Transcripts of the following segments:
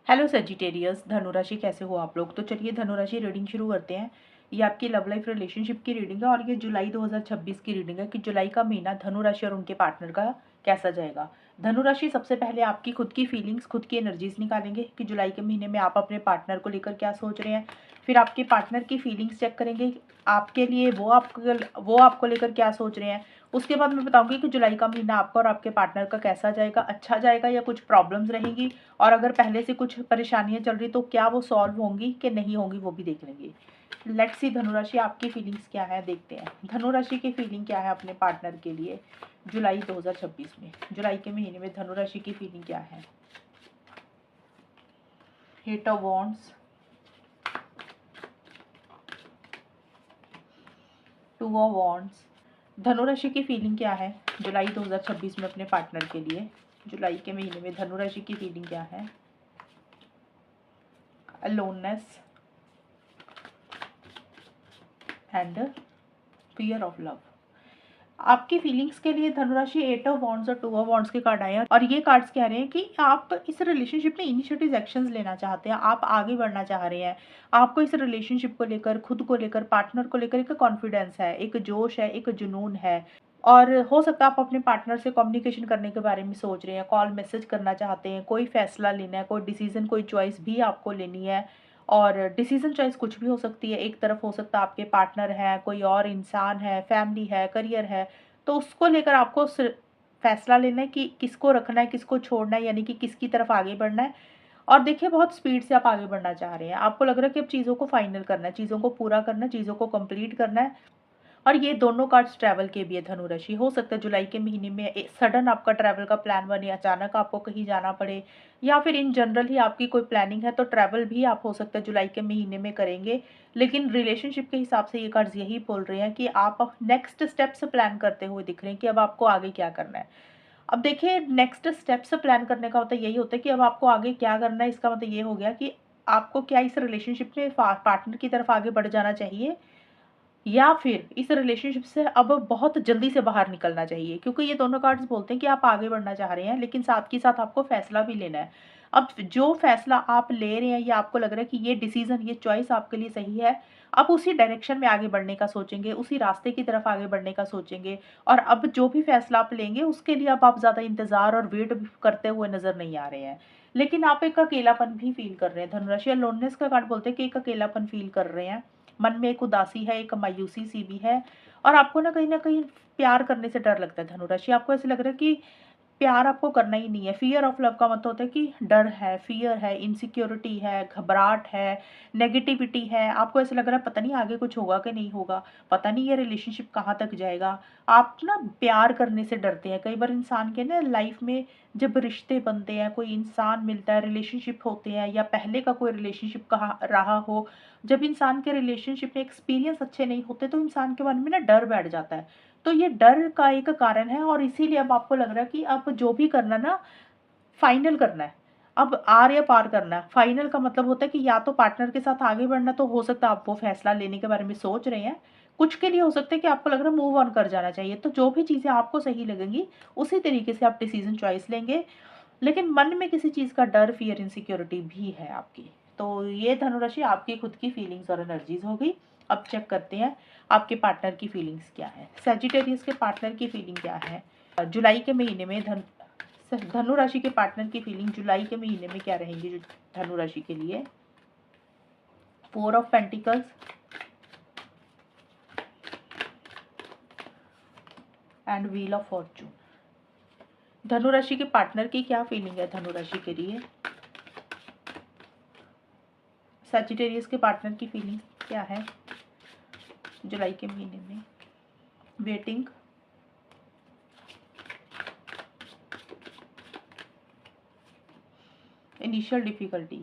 Hello Sagittarius, धनुराशि कैसे हो आप लोग। तो चलिए धनुराशि रीडिंग शुरू करते हैं। ये आपकी लव लाइफ रिलेशनशिप की रीडिंग है और ये जुलाई 2026 की रीडिंग है कि जुलाई का महीना धनुराशि और उनके पार्टनर का कैसा जाएगा। धनुराशि सबसे पहले आपकी खुद की फीलिंग्स, खुद की एनर्जीज निकालेंगे कि जुलाई के महीने में आप अपने पार्टनर को लेकर क्या सोच रहे हैं। फिर आपके पार्टनर की फीलिंग्स चेक करेंगे, आपके लिए वो आपको लेकर क्या सोच रहे हैं। उसके बाद मैं बताऊंगी कि जुलाई का महीना आपका और आपके पार्टनर का कैसा जाएगा, अच्छा जाएगा या कुछ प्रॉब्लम्स रहेंगी, और अगर पहले से कुछ परेशानियां चल रही तो क्या वो सॉल्व होंगी कि नहीं होंगी, वो भी देख लेंगे। लेट्स सी धनुराशि आपकी फीलिंग्स क्या है, देखते हैं धनुराशि की फीलिंग क्या है अपने पार्टनर के लिए जुलाई 2026 में। जुलाई के महीने में धनुराशि की फीलिंग क्या है। Eight of wands, two of wands. धनुराशि की फीलिंग क्या है जुलाई 2026 में अपने पार्टनर के लिए। जुलाई के महीने में धनुराशि की फीलिंग क्या है। Aloneness and fear of love. आपकी फीलिंग्स के लिए धनुराशि एट ऑफ वॉन्ड्स और टू ऑफ वॉन्ड्स के कार्ड आए हैं और ये कार्ड्स कह रहे हैं कि आप इस रिलेशनशिप में इनिशिएटिव एक्शंस लेना चाहते हैं, आप आगे बढ़ना चाह रहे हैं। आपको इस रिलेशनशिप को लेकर, खुद को लेकर, पार्टनर को लेकर एक कॉन्फिडेंस है, एक जोश है, एक जुनून है। और हो सकता है आप अपने पार्टनर से कम्युनिकेशन करने के बारे में सोच रहे हैं, कॉल मैसेज करना चाहते हैं, कोई फैसला लेना है, कोई डिसीजन, कोई चॉइस भी आपको लेनी है। और डिसीजन चॉइस कुछ भी हो सकती है, एक तरफ हो सकता है आपके पार्टनर है, कोई और इंसान है, फैमिली है, करियर है। तो उसको लेकर आपको फैसला लेना है कि किसको रखना है, किसको छोड़ना है, यानी कि किसकी तरफ आगे बढ़ना है। और देखिए बहुत स्पीड से आप आगे बढ़ना चाह रहे हैं, आपको लग रहा है कि अब चीज़ों को फाइनल करना है, चीज़ों को पूरा करना है, चीज़ों को कंप्लीट करना है। और ये दोनों कार्ड्स ट्रैवल के भी है धनुराशि। हो सकता है जुलाई के महीने में सडन आपका ट्रैवल का प्लान बने, अचानक आपको कहीं जाना पड़े, या फिर इन जनरल ही आपकी कोई प्लानिंग है तो ट्रैवल भी आप हो सकता है जुलाई के महीने में करेंगे। लेकिन रिलेशनशिप के हिसाब से ये कार्ड्स यही बोल रहे हैं कि आप नेक्स्ट स्टेप्स प्लान करते हुए दिख रहे हैं कि अब आपको आगे क्या करना है। अब देखिए नेक्स्ट स्टेप्स प्लान करने का मतलब यही होता है कि अब आपको आगे क्या करना है। इसका मतलब ये हो गया कि आपको क्या इस रिलेशनशिप में पार्टनर की तरफ आगे बढ़ जाना चाहिए, या फिर इस रिलेशनशिप से अब बहुत जल्दी से बाहर निकलना चाहिए। क्योंकि ये दोनों कार्ड्स बोलते हैं कि आप आगे बढ़ना चाह रहे हैं, लेकिन साथ के साथ आपको फैसला भी लेना है। अब जो फैसला आप ले रहे हैं या आपको लग रहा है कि ये डिसीजन, ये चॉइस आपके लिए सही है, आप उसी डायरेक्शन में आगे बढ़ने का सोचेंगे, उसी रास्ते की तरफ आगे बढ़ने का सोचेंगे। और अब जो भी फैसला आप लेंगे उसके लिए अब आप ज़्यादा इंतजार और वेट करते हुए नजर नहीं आ रहे हैं। लेकिन आप एक अकेलापन भी फील कर रहे हैं धनुराशि। लोननेस का कार्ड बोलते हैं कि एक अकेलापन फील कर रहे हैं, मन में एक उदासी है, एक मायूसी सी भी है। और आपको ना कहीं प्यार करने से डर लगता है धनुराशि। आपको ऐसे लग रहा है कि प्यार आपको करना ही नहीं है। फियर ऑफ लव का मतलब होता है कि डर है, फियर है, इनसिक्योरिटी है, घबराहट है, नेगेटिविटी है। आपको ऐसे लग रहा है पता नहीं आगे कुछ होगा कि नहीं होगा, पता नहीं ये रिलेशनशिप कहाँ तक जाएगा। आप ना प्यार करने से डरते हैं। कई बार इंसान के ना लाइफ में जब रिश्ते बनते हैं, कोई इंसान मिलता है, रिलेशनशिप होते हैं, या पहले का कोई रिलेशनशिप कहा रहा हो, जब इंसान के रिलेशनशिप में एक्सपीरियंस अच्छे नहीं होते तो इंसान के मन में ना डर बैठ जाता है। तो ये डर का एक कारण है और इसीलिए अब आपको लग रहा है कि अब जो भी करना ना, फाइनल करना है। अब आर या पार करना है। फाइनल का मतलब होता है कि या तो पार्टनर के साथ आगे बढ़ना, तो हो सकता है आप वो फैसला लेने के बारे में सोच रहे हैं। कुछ के लिए हो सकता है कि आपको लग रहा है मूव ऑन कर जाना चाहिए। तो जो भी चीज़ें आपको सही लगेंगी उसी तरीके से आप डिसीजन चॉइस लेंगे। लेकिन मन में किसी चीज़ का डर, फियर, इनसिक्योरिटी भी है आपकी। तो ये धनुराशि आपकी खुद की फीलिंग्स और एनर्जीज हो गई। अब चेक करते हैं आपके पार्टनर की फीलिंग्स क्या है। सेजिटेरियस के पार्टनर की फीलिंग क्या है जुलाई के महीने में। धनु राशि के पार्टनर की फीलिंग जुलाई के महीने में क्या रहेंगी जो धनु राशि के लिए। Four of pentacles, and wheel of Fortune. धनु राशि के पार्टनर की क्या फीलिंग है धनु राशि के लिए। सैजिटेरियस के पार्टनर की फीलिंग क्या है जुलाई के महीने में। Waiting, initial difficulty.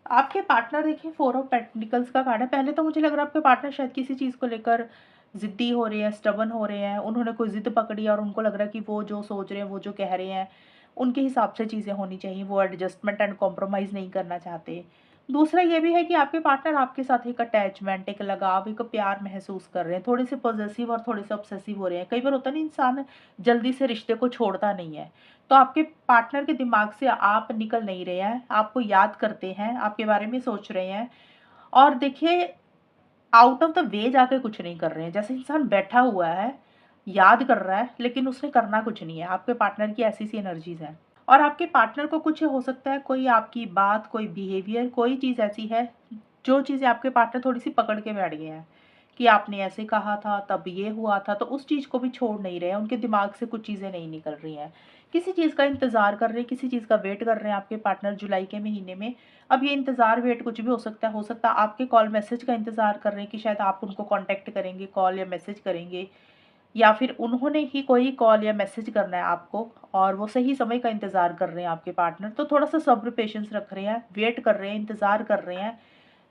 आपके पार्टनर देखिए फोर ऑफ पेंटिकल्स का कार्ड है। पहले तो मुझे लग रहा है आपके पार्टनर शायद किसी चीज़ को लेकर जिद्दी हो रहे हैं, स्टबन हो रहे हैं। उन्होंने कोई जिद पकड़ी और उनको लग रहा है कि वो जो सोच रहे हैं, वो जो कह रहे हैं, उनके हिसाब से चीज़ें होनी चाहिए। वो एडजस्टमेंट एंड कॉम्प्रोमाइज़ नहीं करना चाहते। दूसरा ये भी है कि आपके पार्टनर आपके साथ एक अटैचमेंट, एक लगाव, एक प्यार महसूस कर रहे हैं। थोड़े से पॉजेसिव और थोड़े से ऑब्सेसिव हो रहे हैं। कई बार होता है ना, इंसान जल्दी से रिश्ते को छोड़ता नहीं है। तो आपके पार्टनर के दिमाग से आप निकल नहीं रहे हैं, आपको याद करते हैं, आपके बारे में सोच रहे हैं। और देखिए, आउट ऑफ द वे जाके कुछ नहीं कर रहे हैं। जैसे इंसान बैठा हुआ है, याद कर रहा है, लेकिन उसने करना कुछ नहीं है। आपके पार्टनर की ऐसी सी एनर्जीज हैं। और आपके पार्टनर को कुछ हो सकता है, कोई आपकी बात, कोई बिहेवियर, कोई चीज़ ऐसी है जो चीज़ें आपके पार्टनर थोड़ी सी पकड़ के बैठ गए हैं कि आपने ऐसे कहा था, तब ये हुआ था, तो उस चीज़ को भी छोड़ नहीं रहे हैं। उनके दिमाग से कुछ चीज़ें नहीं निकल रही हैं। किसी चीज़ का इंतज़ार कर रहे हैं, किसी चीज़ का वेट कर रहे हैं आपके पार्टनर जुलाई के महीने में। अब ये इंतज़ार, वेट कुछ भी हो सकता है आपके कॉल मैसेज का इंतज़ार कर रहे हैं कि शायद आप उनको कॉन्टैक्ट करेंगे, कॉल या मैसेज करेंगे, या फिर उन्होंने ही कोई कॉल या मैसेज करना है आपको, और वो सही समय का इंतज़ार कर रहे हैं आपके पार्टनर। तो थोड़ा-सा सब्र, पेशेंस रख रहे हैं, वेट कर रहे हैं, इंतज़ार कर रहे हैं।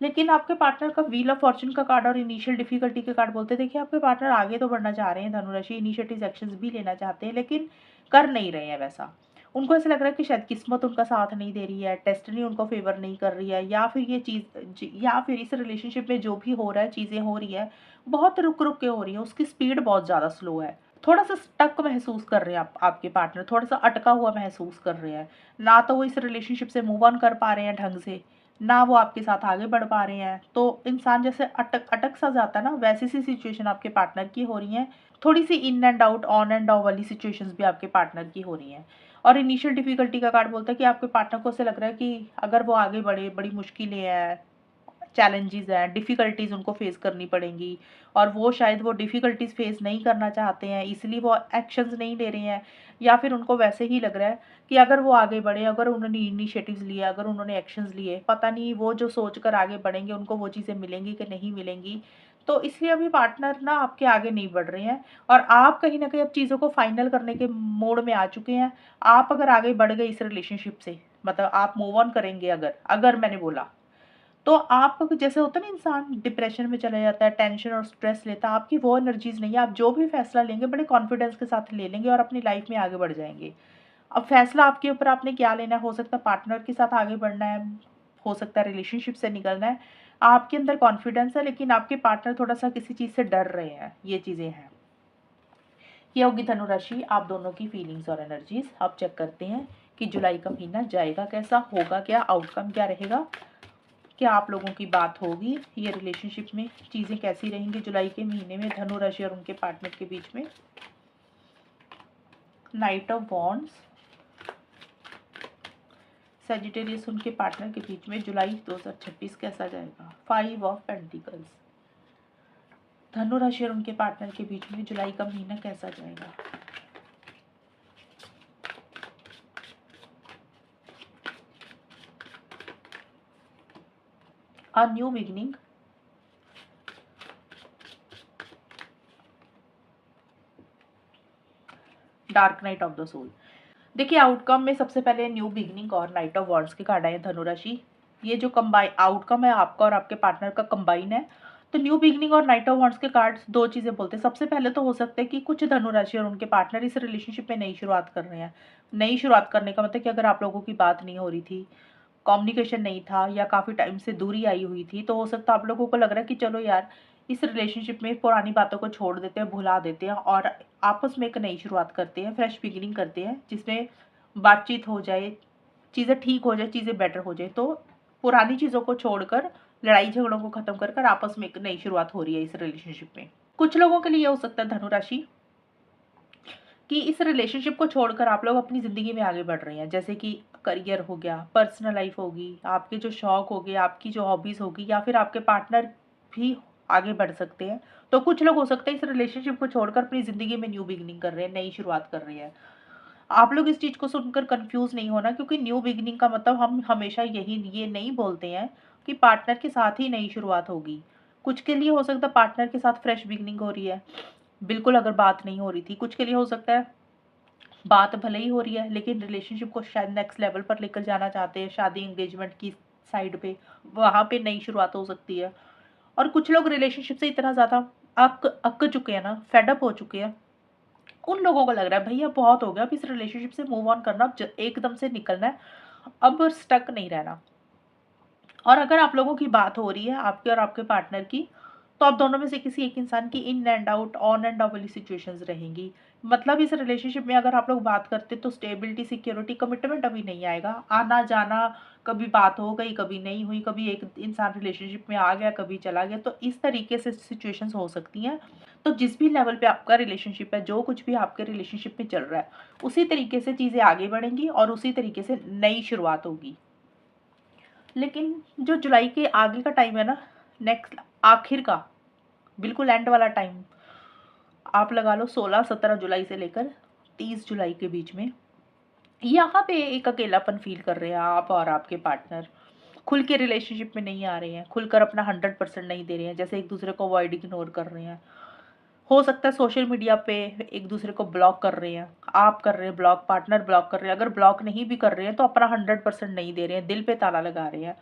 लेकिन आपके पार्टनर का व्हील ऑफ फॉर्च्यून का कार्ड और इनिशियल डिफिकल्टी के कार्ड बोलते हैं, देखिए आपके पार्टनर आगे तो बढ़ना चाह रहे हैं धनु राशि, इनिशिएटिव एक्शंस भी लेना चाहते हैं, लेकिन कर नहीं रहे हैं वैसा। उनको ऐसा लग रहा है कि शायद किस्मत उनका साथ नहीं दे रही है, डेस्टिनी उनको फेवर नहीं कर रही है, या फिर ये चीज़ या फिर इस रिलेशनशिप में जो भी हो रहा है, चीज़ें हो रही है, बहुत रुक-रुक के हो रही है, उसकी स्पीड बहुत ज़्यादा स्लो है। थोड़ा-सा स्टक महसूस कर रहे हैं आपके पार्टनर, थोड़ा-सा अटका हुआ महसूस कर रहे हैं। ना तो वो इस रिलेशनशिप से मूव ऑन कर पा रहे हैं ढंग से, ना वो आपके साथ आगे बढ़ पा रहे हैं। तो इंसान जैसे अटक अटक सा जाता है ना, वैसी सी सिचुएशन आपके पार्टनर की हो रही है। थोड़ी-सी in and out, on end of वाली सिचुएशंस भी आपके पार्टनर की हो रही हैं। और इनिशियल डिफिकल्टी का कार्ड बोलता है कि आपके पार्टनर को ऐसा लग रहा है कि अगर वो आगे बढ़े, बड़ी मुश्किलें हैं, चैलेंजेस हैं, डिफ़िकल्टीज़ उनको फ़ेस करनी पड़ेंगी, और वो शायद वो डिफ़िकल्टीज़ फ़ेस नहीं करना चाहते हैं, इसलिए वो एक्शंस नहीं ले रहे हैं। या फिर उनको वैसे ही लग रहा है कि अगर वो आगे बढ़े, अगर उन्होंने इनिशिएटिव्स लिए, अगर उन्होंने एक्शंस लिए, पता नहीं वो जो सोच कर आगे बढ़ेंगे, उनको वो चीज़ें मिलेंगी कि नहीं मिलेंगी। तो इसलिए अभी पार्टनर ना आपके आगे नहीं बढ़ रहे हैं, और आप कहीं न कहीं अब चीज़ों को फाइनल करने के मोड में आ चुके हैं। आप अगर आगे बढ़ गए इस रिलेशनशिप से, मतलब आप मूव ऑन करेंगे अगर, मैंने बोला, तो आप जैसे होता है ना, इंसान डिप्रेशन में चला जाता है, टेंशन और स्ट्रेस लेता है, आपकी वो एनर्जीज़ नहीं है। आप जो भी फैसला लेंगे बड़े कॉन्फिडेंस के साथ ले लेंगे और अपनी लाइफ में आगे बढ़ जाएँगे। अब फैसला आपके ऊपर, आपने क्या लेना है, हो सकता है पार्टनर के साथ आगे बढ़ना है, हो सकता है रिलेशनशिप से निकलना है। आपके अंदर कॉन्फिडेंस है, लेकिन आपके पार्टनर थोड़ा-सा किसी चीज़ से डर रहे हैं, ये चीज़ें हैं। ये होगी धनु राशि, आप दोनों की फीलिंग्स और एनर्जीज़। अब चेक करते हैं कि जुलाई का महीना जाएगा कैसा, होगा क्या, आउटकम क्या रहेगा? क्या आप लोगों की बात होगी, ये रिलेशनशिप में चीज़ें कैसी रहेंगी जुलाई के महीने में धनु राशि और उनके पार्टनर के बीच में? नाइट ऑफ वॉन्ड्स, सजिटेरियस उनके पार्टनर के बीच में जुलाई 2026 कैसा जाएगा? 5 ऑफ पेंटिकल्स, धनु राशि और उनके पार्टनर के बीच में जुलाई का महीना कैसा जाएगा? A new beginning, dark night of the soul. देखिए, आउटकम में सबसे पहले न्यू बिगिनिंग और नाइट ऑफ वॉन्ड्स के कार्ड आए हैं धनु राशि। ये जो कंबाइन आउटकम है आपका और आपके पार्टनर का कंबाइन है। तो न्यू बिगिनिंग और नाइट ऑफ वॉन्ड्स के कार्ड्स दो चीज़ें बोलते हैं। सबसे पहले तो हो सकता है कि कुछ धनु राशि और उनके पार्टनर इस रिलेशनशिप में नई शुरुआत कर रहे हैं। नई शुरुआत करने का मतलब कि अगर आप लोगों की बात नहीं हो रही थी, कम्युनिकेशन नहीं था, या काफ़ी टाइम से दूरी आई हुई थी, तो हो सकता है आप लोगों को लग रहा है कि चलो यार, इस रिलेशनशिप में पुरानी बातों को छोड़ देते हैं, भुला देते हैं, और आपस में एक नई शुरुआत करते हैं, फ्रेश बिगिनिंग करते हैं, जिसमें बातचीत हो जाए, चीज़ें ठीक हो जाए, चीज़ें बेटर हो जाए। तो पुरानी चीज़ों को छोड़कर, लड़ाई झगड़ों को ख़त्म कर कर आपस में एक नई शुरुआत हो रही है इस रिलेशनशिप में। कुछ लोगों के लिए हो सकता है धनु राशि कि इस रिलेशनशिप को छोड़कर आप लोग अपनी ज़िंदगी में आगे बढ़ रहे हैं। जैसे कि करियर हो गया, पर्सनल लाइफ होगी, आपके जो शौक हो गए, आपकी जो हॉबीज़ होगी, या फिर आपके पार्टनर भी आगे बढ़ सकते हैं। तो कुछ लोग हो सकता है इस रिलेशनशिप को छोड़कर अपनी ज़िंदगी में न्यू बिगिनिंग कर रहे हैं, नई शुरुआत कर रहे हैं। आप लोग इस चीज़ को सुनकर कन्फ्यूज़ नहीं होना, क्योंकि न्यू बिगिनिंग का मतलब हम हमेशा ये नहीं बोलते हैं कि पार्टनर के साथ ही नई शुरुआत होगी। कुछ के लिए हो सकता है पार्टनर के साथ फ्रेश बिगिनिंग हो रही है, बिल्कुल अगर बात नहीं हो रही थी। कुछ के लिए हो सकता है बात भले ही हो रही है, लेकिन रिलेशनशिप को शायद नेक्स्ट लेवल पर लेकर जाना चाहते हैं, शादी एंगेजमेंट की साइड पे, वहाँ पे नई शुरुआत हो सकती है। और कुछ लोग रिलेशनशिप से इतना ज़्यादा अक अक चुके हैं ना, फेड अप हो चुके हैं, उन लोगों को लग रहा है भैया बहुत हो गया, अब इस रिलेशनशिप से मूव ऑन करना, अब एकदम से निकलना है, अब स्टक नहीं रहना। और अगर आप लोगों की बात हो रही है, आपके और आपके पार्टनर की, तो आप दोनों में से किसी एक इंसान की in and out, on end of वाली सिचुएशंस रहेंगी। मतलब इस रिलेशनशिप में अगर आप लोग बात करते तो स्टेबिलिटी, सिक्योरिटी, कमिटमेंट अभी नहीं आएगा। आना-जाना, कभी बात हो गई, कभी नहीं हुई, कभी एक इंसान रिलेशनशिप में आ गया, कभी चला गया, तो इस तरीके से सिचुएशंस हो सकती हैं। तो जिस भी लेवल पे आपका रिलेशनशिप है, जो कुछ भी आपके रिलेशनशिप में चल रहा है, उसी तरीके से चीज़ें आगे बढ़ेंगी और उसी तरीके से नई शुरुआत होगी। लेकिन जो जुलाई के आगे का टाइम है ना, नेक्स्ट आखिर का, बिल्कुल एंड वाला टाइम, आप लगा लो 16-17 जुलाई से लेकर 30 जुलाई के बीच में, यहाँ पे एक अकेलापन फ़ील कर रहे हैं आप और आपके पार्टनर। खुल के रिलेशनशिप में नहीं आ रहे हैं, खुलकर अपना 100% नहीं दे रहे हैं, जैसे एक-दूसरे को अवॉइड, इग्नोर कर रहे हैं। हो सकता है सोशल मीडिया पे एक-दूसरे को ब्लॉक कर रहे हैं, आप कर रहे हैं ब्लॉक, पार्टनर ब्लॉक कर रहे हैं। अगर ब्लॉक नहीं भी कर रहे हैं तो अपना 100% नहीं दे रहे हैं, दिल पे ताला लगा रहे हैं।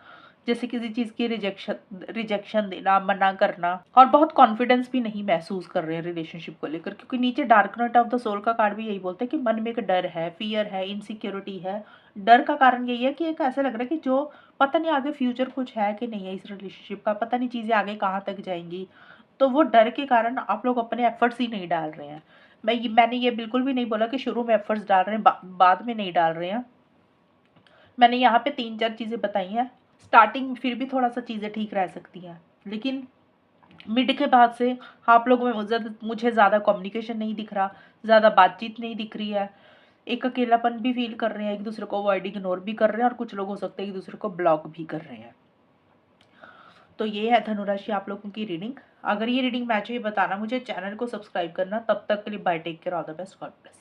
जैसे किसी चीज़ की रिजेक्शन रिजेक्शन देना, मना करना, और बहुत कॉन्फिडेंस भी नहीं महसूस कर रहे हैं रिलेशनशिप को लेकर, क्योंकि नीचे dark night of the soul का कार्ड भी यही बोलता है कि मन में एक डर है, फ़ियर है, इनसिक्योरिटी है। डर का कारण यही है कि एक ऐसा लग रहा है कि जो पता नहीं आगे फ्यूचर कुछ है कि नहीं है इस रिलेशनशिप का, पता नहीं चीज़ें आगे कहाँ तक जाएँगी। तो वो डर के कारण आप लोग अपने एफर्ट्स ही नहीं डाल रहे हैं। मैंने ये बिल्कुल भी नहीं बोला कि शुरू में एफर्ट्स डाल रहे हैं, बाद में नहीं डाल रहे हैं। मैंने यहाँ पे 3-4 चीज़ें बताई हैं। स्टार्टिंग में फिर भी थोड़ा-सा चीज़ें ठीक रह सकती हैं, लेकिन मिड के बाद से आप लोगों में मुझे ज़्यादा कम्युनिकेशन नहीं दिख रहा, ज़्यादा बातचीत नहीं दिख रही है। एक अकेलापन भी फ़ील कर रहे हैं, एक-दूसरे को अवॉइड, इग्नोर भी कर रहे हैं, और कुछ लोग हो सकते हैं एक-दूसरे को ब्लॉक भी कर रहे हैं। तो ये है धनु राशि आप लोगों की रीडिंग। अगर ये रीडिंग मैच हुई बताना मुझे, चैनल को सब्सक्राइब करना। तब तक के लिए bye, take care, all the best, God bless.